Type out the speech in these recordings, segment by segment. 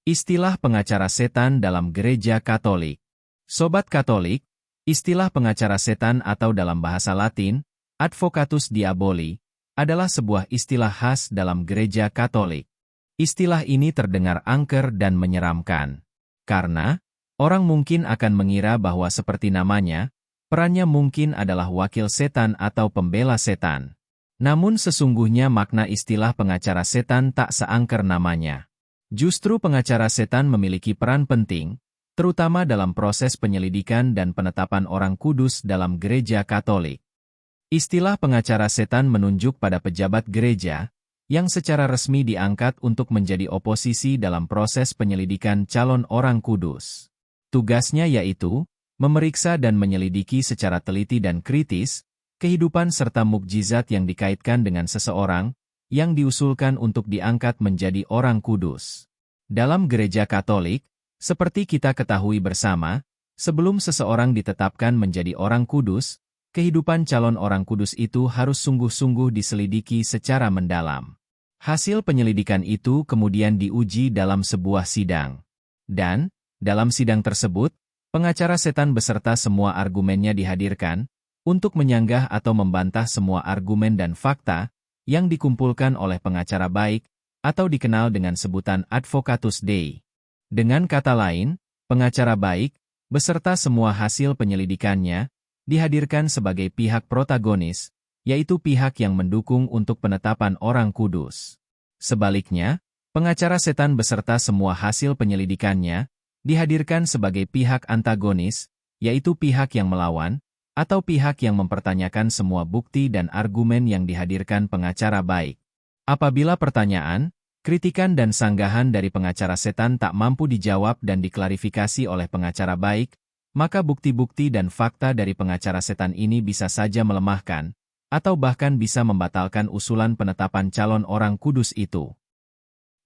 Istilah pengacara setan dalam Gereja Katolik. Sobat Katolik, istilah pengacara setan atau dalam bahasa Latin, advocatus diaboli, adalah sebuah istilah khas dalam Gereja Katolik. Istilah ini terdengar angker dan menyeramkan. Karena, orang mungkin akan mengira bahwa seperti namanya, perannya mungkin adalah wakil setan atau pembela setan. Namun sesungguhnya makna istilah pengacara setan tak seangker namanya. Justru pengacara setan memiliki peran penting, terutama dalam proses penyelidikan dan penetapan orang kudus dalam Gereja Katolik. Istilah pengacara setan menunjuk pada pejabat gereja, yang secara resmi diangkat untuk menjadi oposisi dalam proses penyelidikan calon orang kudus. Tugasnya yaitu, memeriksa dan menyelidiki secara teliti dan kritis, kehidupan serta mukjizat yang dikaitkan dengan seseorang, yang diusulkan untuk diangkat menjadi orang kudus. Dalam Gereja Katolik, seperti kita ketahui bersama, sebelum seseorang ditetapkan menjadi orang kudus, kehidupan calon orang kudus itu harus sungguh-sungguh diselidiki secara mendalam. Hasil penyelidikan itu kemudian diuji dalam sebuah sidang. Dan, dalam sidang tersebut, pengacara setan beserta semua argumennya dihadirkan, untuk menyanggah atau membantah semua argumen dan fakta, yang dikumpulkan oleh pengacara baik, atau dikenal dengan sebutan advocatus Dei. Dengan kata lain, pengacara baik, beserta semua hasil penyelidikannya, dihadirkan sebagai pihak protagonis, yaitu pihak yang mendukung untuk penetapan orang kudus. Sebaliknya, pengacara setan beserta semua hasil penyelidikannya, dihadirkan sebagai pihak antagonis, yaitu pihak yang melawan, atau pihak yang mempertanyakan semua bukti dan argumen yang dihadirkan pengacara baik. Apabila pertanyaan, kritikan dan sanggahan dari pengacara setan tak mampu dijawab dan diklarifikasi oleh pengacara baik, maka bukti-bukti dan fakta dari pengacara setan ini bisa saja melemahkan, atau bahkan bisa membatalkan usulan penetapan calon orang kudus itu.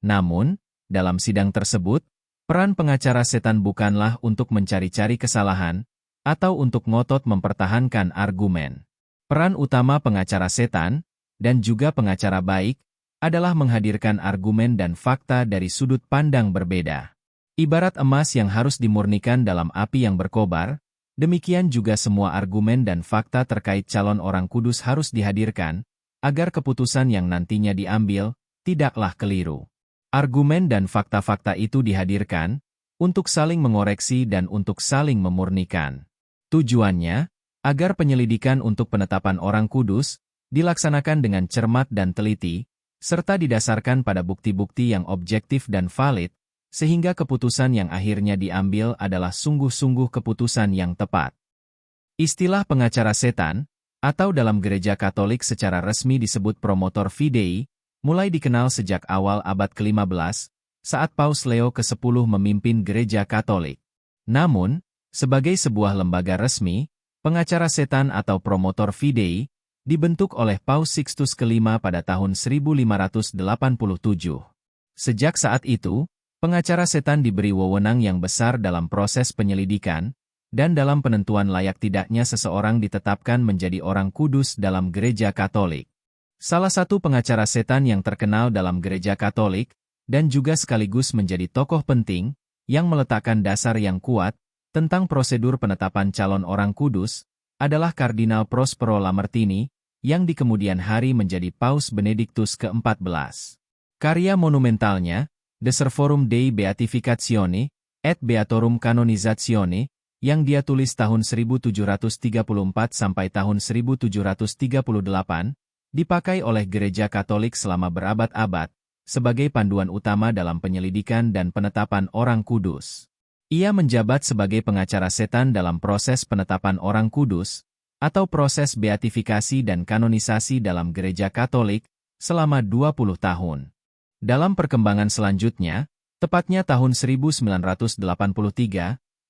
Namun, dalam sidang tersebut, peran pengacara setan bukanlah untuk mencari-cari kesalahan, atau untuk ngotot mempertahankan argumen. Peran utama pengacara setan, dan juga pengacara baik, adalah menghadirkan argumen dan fakta dari sudut pandang berbeda. Ibarat emas yang harus dimurnikan dalam api yang berkobar, demikian juga semua argumen dan fakta terkait calon orang kudus harus dihadirkan, agar keputusan yang nantinya diambil, tidaklah keliru. Argumen dan fakta-fakta itu dihadirkan, untuk saling mengoreksi dan untuk saling memurnikan. Tujuannya, agar penyelidikan untuk penetapan orang kudus, dilaksanakan dengan cermat dan teliti, serta didasarkan pada bukti-bukti yang objektif dan valid, sehingga keputusan yang akhirnya diambil adalah sungguh-sungguh keputusan yang tepat. Istilah pengacara setan, atau dalam Gereja Katolik secara resmi disebut promotor fidei, mulai dikenal sejak awal abad ke-15, saat Paus Leo ke-10 memimpin Gereja Katolik. Namun, sebagai sebuah lembaga resmi, pengacara setan atau promotor fidei, dibentuk oleh Paus Sixtus ke-5 pada tahun 1587. Sejak saat itu, pengacara setan diberi wewenang yang besar dalam proses penyelidikan, dan dalam penentuan layak tidaknya seseorang ditetapkan menjadi orang kudus dalam Gereja Katolik. Salah satu pengacara setan yang terkenal dalam Gereja Katolik, dan juga sekaligus menjadi tokoh penting, yang meletakkan dasar yang kuat, tentang prosedur penetapan calon orang kudus, adalah Kardinal Prospero Lamartini, yang di kemudian hari menjadi Paus Benediktus ke-14. Karya monumentalnya, De Servorum Dei Beatificatione, et Beatorum Canonizatione, yang dia tulis tahun 1734 sampai tahun 1738, dipakai oleh Gereja Katolik selama berabad-abad, sebagai panduan utama dalam penyelidikan dan penetapan orang kudus. Ia menjabat sebagai pengacara setan dalam proses penetapan orang kudus, atau proses beatifikasi dan kanonisasi dalam Gereja Katolik, selama 20 tahun. Dalam perkembangan selanjutnya, tepatnya tahun 1983,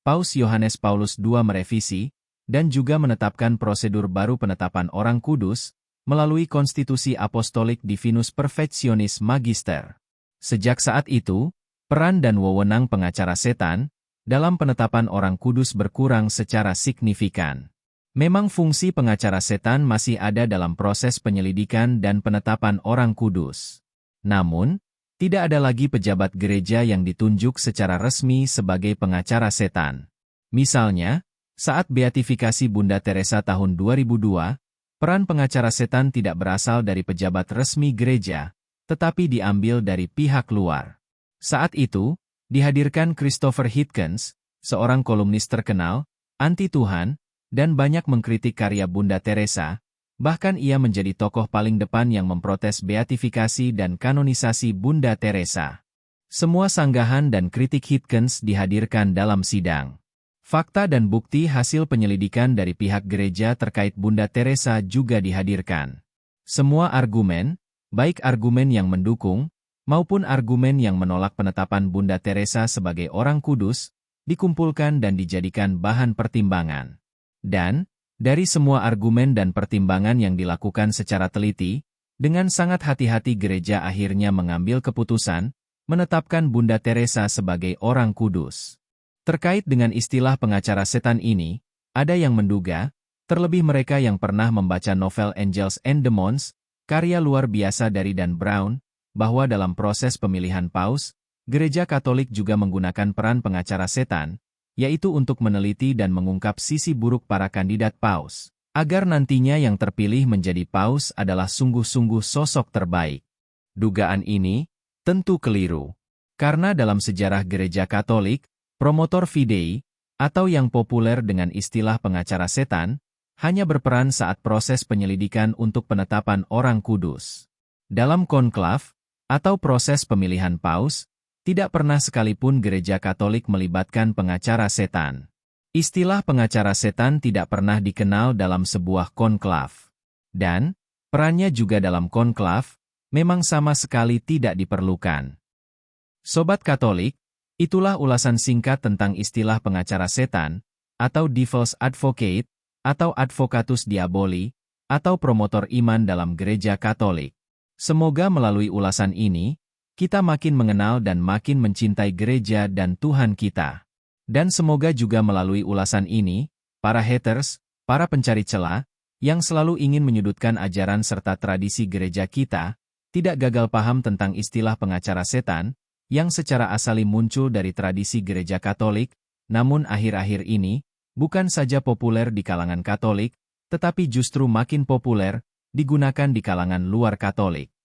Paus Yohanes Paulus II merevisi, dan juga menetapkan prosedur baru penetapan orang kudus, melalui Konstitusi Apostolik Divinus Perfectionis Magister. Sejak saat itu, peran dan wewenang pengacara setan, dalam penetapan orang kudus berkurang secara signifikan. Memang fungsi pengacara setan masih ada dalam proses penyelidikan dan penetapan orang kudus. Namun, Tidak ada lagi pejabat gereja yang ditunjuk secara resmi sebagai pengacara setan. Misalnya, saat beatifikasi Bunda Teresa tahun 2002, peran pengacara setan tidak berasal dari pejabat resmi gereja, tetapi diambil dari pihak luar. Saat itu, dihadirkan Christopher Hitchens, seorang kolumnis terkenal, anti-Tuhan, dan banyak mengkritik karya Bunda Teresa, bahkan ia menjadi tokoh paling depan yang memprotes beatifikasi dan kanonisasi Bunda Teresa. Semua sanggahan dan kritik Hitchens dihadirkan dalam sidang. Fakta dan bukti hasil penyelidikan dari pihak gereja terkait Bunda Teresa juga dihadirkan. Semua argumen, baik argumen yang mendukung, maupun argumen yang menolak penetapan Bunda Teresa sebagai orang kudus, dikumpulkan dan dijadikan bahan pertimbangan. Dan, dari semua argumen dan pertimbangan yang dilakukan secara teliti, dengan sangat hati-hati gereja akhirnya mengambil keputusan, menetapkan Bunda Teresa sebagai orang kudus. Terkait dengan istilah pengacara setan ini, ada yang menduga, terlebih mereka yang pernah membaca novel Angels and Demons, karya luar biasa dari Dan Brown, bahwa dalam proses pemilihan paus, gereja Katolik juga menggunakan peran pengacara setan, yaitu untuk meneliti dan mengungkap sisi buruk para kandidat paus, agar nantinya yang terpilih menjadi paus adalah sungguh-sungguh sosok terbaik. Dugaan ini tentu keliru, karena dalam sejarah gereja Katolik, promotor fidei, atau yang populer dengan istilah pengacara setan, hanya berperan saat proses penyelidikan untuk penetapan orang kudus. Dalam konklav, atau proses pemilihan paus, tidak pernah sekalipun gereja Katolik melibatkan pengacara setan. Istilah pengacara setan tidak pernah dikenal dalam sebuah konklav. Dan, perannya juga dalam konklav, memang sama sekali tidak diperlukan. Sobat Katolik, itulah ulasan singkat tentang istilah pengacara setan, atau devil's advocate, atau advocatus diaboli, atau promotor iman dalam gereja Katolik. Semoga melalui ulasan ini, kita makin mengenal dan makin mencintai gereja dan Tuhan kita. Dan semoga juga melalui ulasan ini, para haters, para pencari celah, yang selalu ingin menyudutkan ajaran serta tradisi gereja kita, tidak gagal paham tentang istilah pengacara setan, yang secara asali muncul dari tradisi gereja Katolik, namun akhir-akhir ini, bukan saja populer di kalangan Katolik, tetapi justru makin populer, digunakan di kalangan luar Katolik.